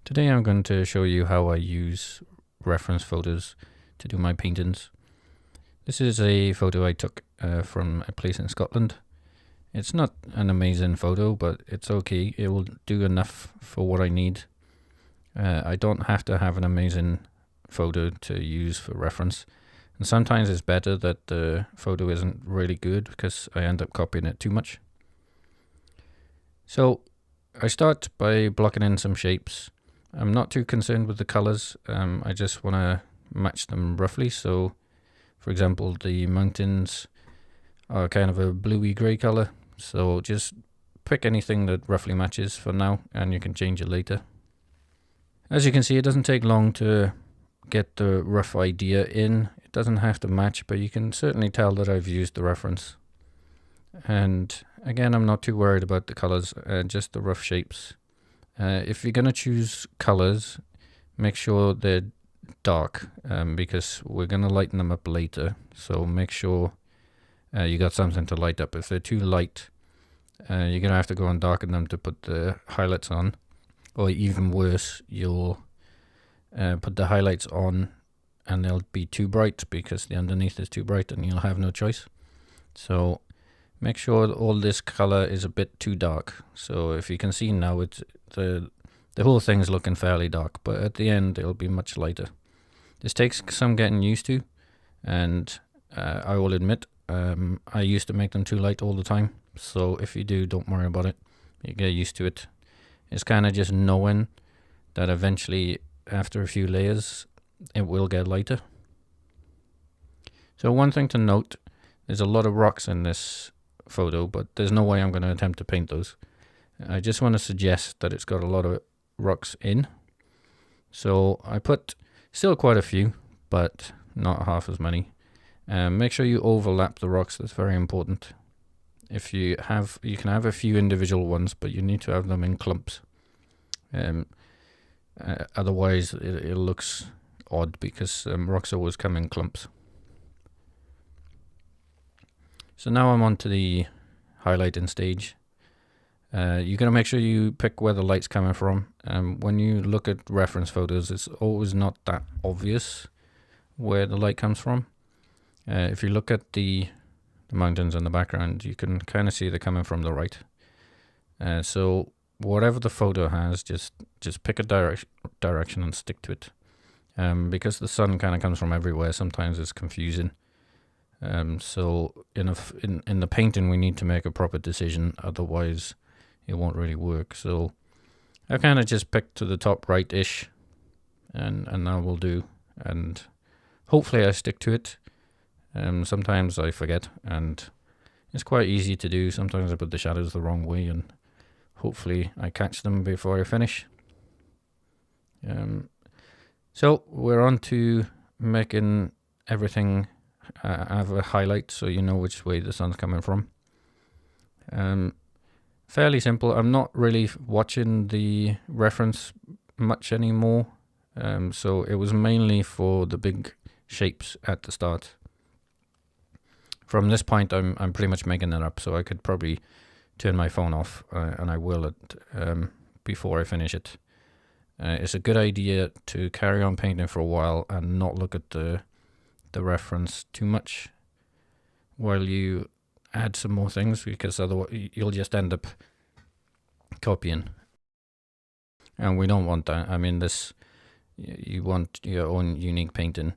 Today I'm going to show you how I use reference photos to do my paintings. This is a photo I took from a place in Scotland. It's not an amazing photo, but it's okay. It will do enough for what I need. I don't have to have an amazing photo to use for reference. And sometimes it's better that the photo isn't really good because I end up copying it too much. So I start by blocking in some shapes. I'm not too concerned with the colors. I just want to match them roughly. So, for example, the mountains are kind of a bluey grey color. So just pick anything that roughly matches for now, and you can change it later. As you can see, it doesn't take long to get the rough idea in. It doesn't have to match, but you can certainly tell that I've used the reference. And again, I'm not too worried about the colors, just the rough shapes. If you're going to choose colors, make sure they're dark because we're going to lighten them up later. So make sure you got something to light up. If they're too light, you're going to have to go and darken them to put the highlights on. Or even worse, you'll put the highlights on and they'll be too bright because the underneath is too bright and you'll have no choice. So make sure all this color is a bit too dark. So if you can see now, it's the whole thing's looking fairly dark, but at the end it'll be much lighter. This takes some getting used to, and I will admit I used to make them too light all the time. So if you do, don't worry about it. You get used to it. It's kind of just knowing that eventually, after a few layers, it will get lighter. So one thing to note, there's a lot of rocks in this photo, but there's no way I'm going to attempt to paint those. I just want to suggest that it's got a lot of rocks in. So I put still quite a few, but not half as many. Make sure you overlap the rocks. That's very important. If you can have a few individual ones, but you need to have them in clumps. Otherwise it looks odd because rocks always come in clumps. So now I'm on to the highlighting stage. You're going to make sure you pick where the light's coming from. When you look at reference photos, it's always not that obvious where the light comes from. If you look at the mountains in the background, you can kind of see they're coming from the right. So whatever the photo has, just pick a direction and stick to it. Because the sun kind of comes from everywhere, sometimes it's confusing. So in the painting, we need to make a proper decision, otherwise it won't really work. So I kind of just picked to the top right-ish, and that will do. And hopefully I stick to it. Sometimes I forget, and it's quite easy to do. Sometimes I put the shadows the wrong way, and hopefully I catch them before I finish. So we're on to making everything have a highlight so you know which way the sun's coming from. Fairly simple. I'm not really watching the reference much anymore, so it was mainly for the big shapes at the start. From this point I'm pretty much making it up, so I could probably turn my phone off, and I will before I finish it. It's a good idea to carry on painting for a while and not look at the reference too much while you add some more things, because otherwise you'll just end up copying, and we don't want that. I mean, you want your own unique painting.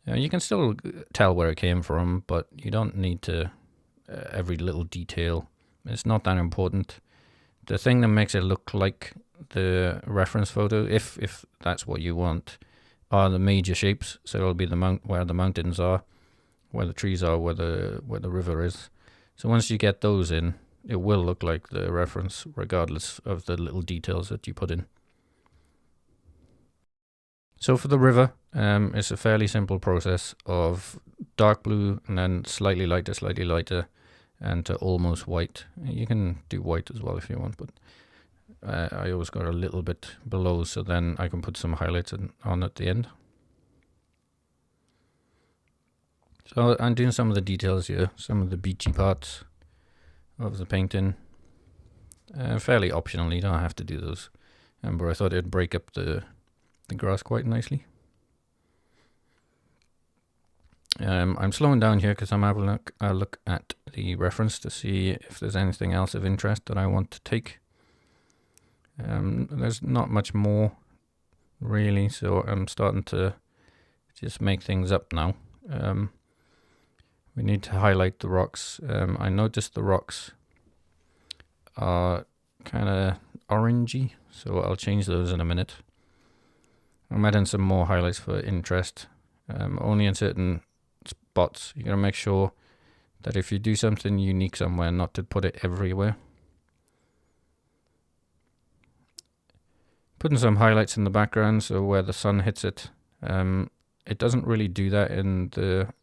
You can still tell where it came from, but you don't need to every little detail. It's not that important. The thing that makes it look like the reference photo, if that's what you want, are the major shapes. So it'll be where the mountains are, where the trees are, where the river is. So once you get those in, it will look like the reference, regardless of the little details that you put in. So for the river, it's a fairly simple process of dark blue and then slightly lighter, and to almost white. You can do white as well if you want, but I always got a little bit below, so then I can put some highlights on at the end. So I'm doing some of the details here, some of the beachy parts of the painting. Fairly optional, you don't have to do those. but I thought it'd break up the grass quite nicely. I'm slowing down here because I'm having a look at the reference to see if there's anything else of interest that I want to take. There's not much more really, so I'm starting to just make things up now. We need to highlight the rocks. I noticed the rocks are kind of orangey, so I'll change those in a minute. I'm adding some more highlights for interest, only in certain spots. You gotta make sure that if you do something unique somewhere, not to put it everywhere. Putting some highlights in the background, so where the sun hits it. It doesn't really do that in the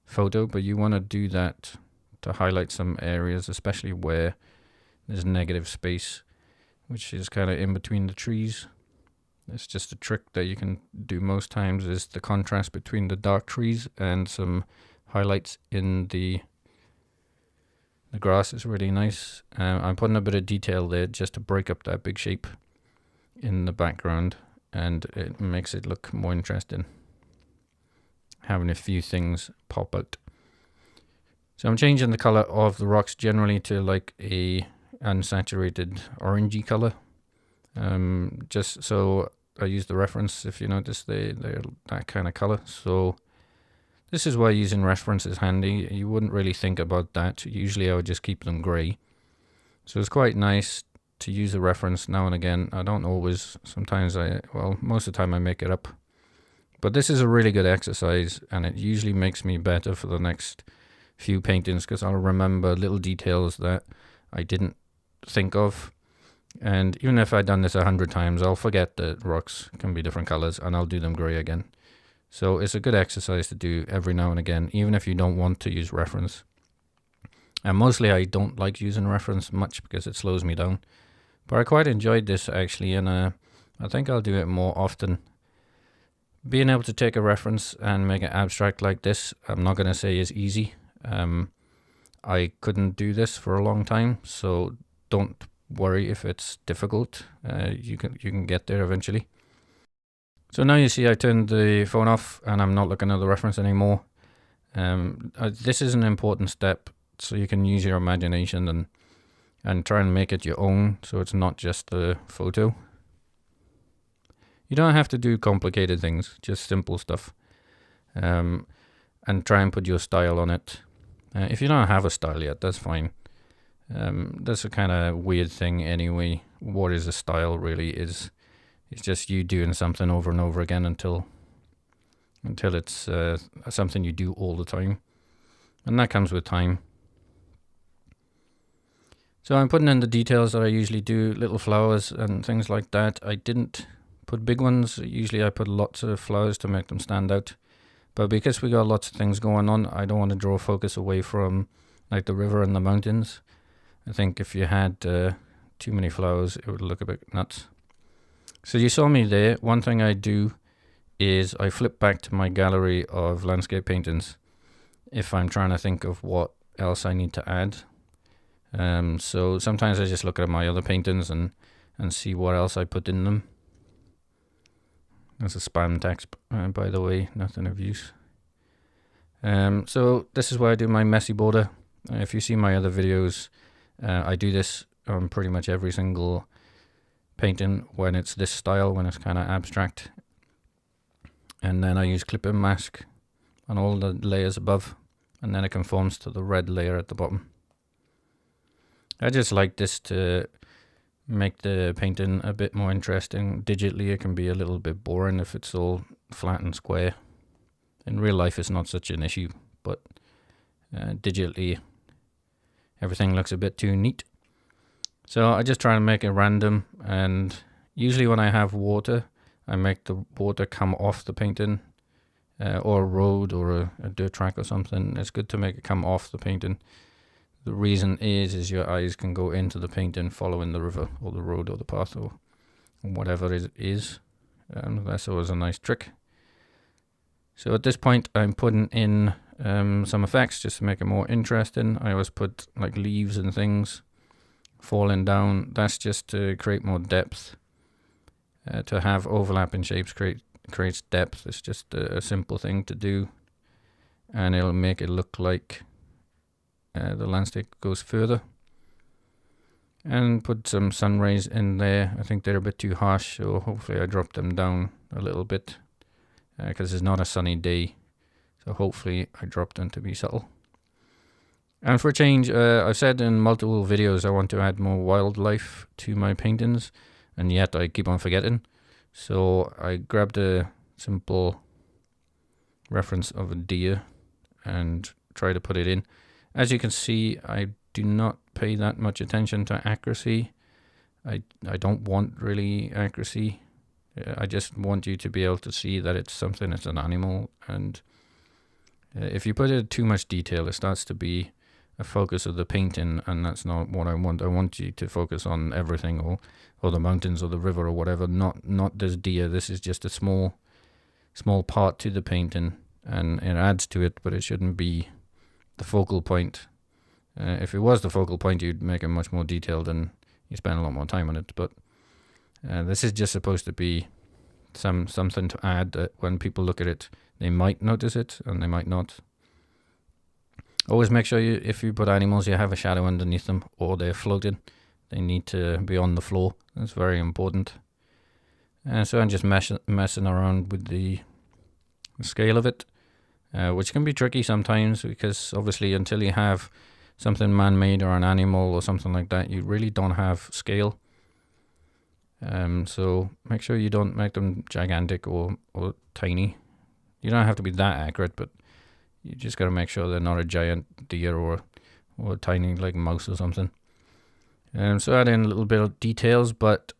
photo, but you want to do that to highlight some areas, especially where there's negative space, which is kind of in between the trees. It's just a trick that you can do most times, is the contrast between the dark trees and some highlights in the grass is really nice. I'm putting a bit of detail there just to break up that big shape in the background, and it makes it look more interesting, having a few things pop out. So I'm changing the color of the rocks generally to like a unsaturated orangey color. Just so I use the reference, if you notice they're that kind of color. So this is why using reference is handy. You wouldn't really think about that. Usually I would just keep them gray. So it's quite nice to use a reference now and again. I don't always, sometimes most of the time I make it up. But this is a really good exercise, and it usually makes me better for the next few paintings, because I'll remember little details that I didn't think of. And even if I've done this 100 times, I'll forget that rocks can be different colors, and I'll do them gray again. So it's a good exercise to do every now and again, even if you don't want to use reference. And mostly I don't like using reference much because it slows me down. But I quite enjoyed this actually, and I think I'll do it more often. Being able to take a reference and make it abstract like this, I'm not going to say is easy. I couldn't do this for a long time, so don't worry if it's difficult. You can get there eventually. So now you see I turned the phone off and I'm not looking at the reference anymore. This is an important step, so you can use your imagination and try and make it your own, so it's not just the photo. You don't have to do complicated things, just simple stuff. And try and put your style on it. If you don't have a style yet, that's fine. That's a kind of weird thing anyway. What is a style really? It's just you doing something over and over again until it's something you do all the time. And that comes with time. So I'm putting in the details that I usually do, little flowers and things like that. I didn't put big ones. Usually I put lots of flowers to make them stand out. But because we got lots of things going on, I don't want to draw focus away from like the river and the mountains. I think if you had too many flowers, it would look a bit nuts. So you saw me there. One thing I do is I flip back to my gallery of landscape paintings if I'm trying to think of what else I need to add. So sometimes I just look at my other paintings and see what else I put in them. That's a spam text, by the way, nothing of use. So this is where I do my messy border. If you see my other videos, I do this on pretty much every single painting when it's this style, when it's kind of abstract. And then I use clip and mask on all the layers above, and then it conforms to the red layer at the bottom. I just like this to make the painting a bit more interesting. Digitally it can be a little bit boring if it's all flat and square. In real life it's not such an issue, but digitally everything looks a bit too neat. So I just try to make it random, and usually when I have water, I make the water come off the painting, or a road or a dirt track or something. It's good to make it come off the painting. The reason is your eyes can go into the painting following the river or the road or the path or whatever it is. That's always a nice trick. So at this point I'm putting in some effects just to make it more interesting. I always put like leaves and things falling down. That's just to create more depth. To have overlap in shapes creates depth. It's just a simple thing to do, and it'll make it look like the landscape goes further. And put some sun rays in there. I think they're a bit too harsh, so hopefully I drop them down a little bit, because it's not a sunny day, so hopefully I drop them to be subtle. And for a change, I've said in multiple videos I want to add more wildlife to my paintings, and yet I keep on forgetting. So I grabbed a simple reference of a deer and try to put it in. As you can see, I do not pay that much attention to accuracy. I don't want really accuracy. I just want you to be able to see that it's something, it's an animal. And if you put in too much detail, it starts to be a focus of the painting, and that's not what I want. I want you to focus on everything, or the mountains or the river or whatever, not this deer. This is just a small part to the painting, and it adds to it, but it shouldn't be the focal point. If it was the focal point, you'd make it much more detailed and you spend a lot more time on it. But this is just supposed to be something to add that when people look at it, they might notice it and they might not. Always make sure if you put animals, you have a shadow underneath them, or they're floating. They need to be on the floor. That's very important. And so I'm just messing around with the scale of it, which can be tricky sometimes, because obviously until you have something man-made or an animal or something like that, you really don't have scale. So make sure you don't make them gigantic or tiny. You don't have to be that accurate, but you just got to make sure they're not a giant deer or a tiny like mouse or something. So add in a little bit of details, but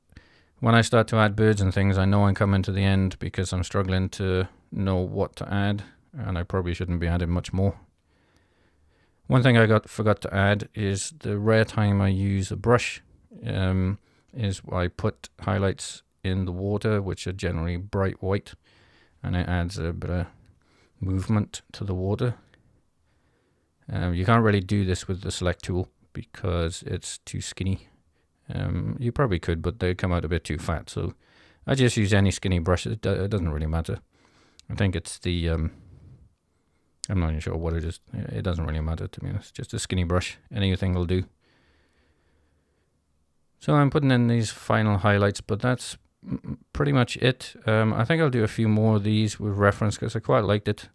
when I start to add birds and things, I know I'm coming to the end because I'm struggling to know what to add, and I probably shouldn't be adding much more. One thing I forgot to add is the rare time I use a brush is I put highlights in the water, which are generally bright white, and it adds a bit of movement to the water. You can't really do this with the select tool because it's too skinny. You probably could, but they come out a bit too fat, so I just use any skinny brush. It doesn't really matter. I think it's the I'm not even sure what it is. It doesn't really matter to me. It's just a skinny brush. Anything will do. So I'm putting in these final highlights, but that's pretty much it. I think I'll do a few more of these with reference because I quite liked it.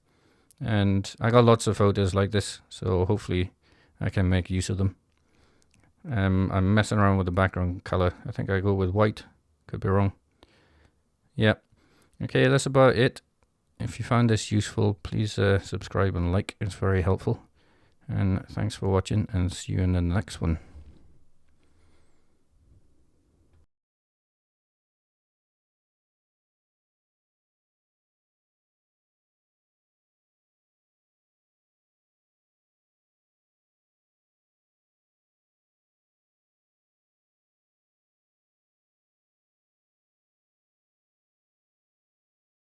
And I got lots of photos like this, so hopefully I can make use of them. I'm messing around with the background color. I think I go with white. Could be wrong. Yeah. Okay, that's about it. If you found this useful, please subscribe and like. It's very helpful. And thanks for watching, and see you in the next one.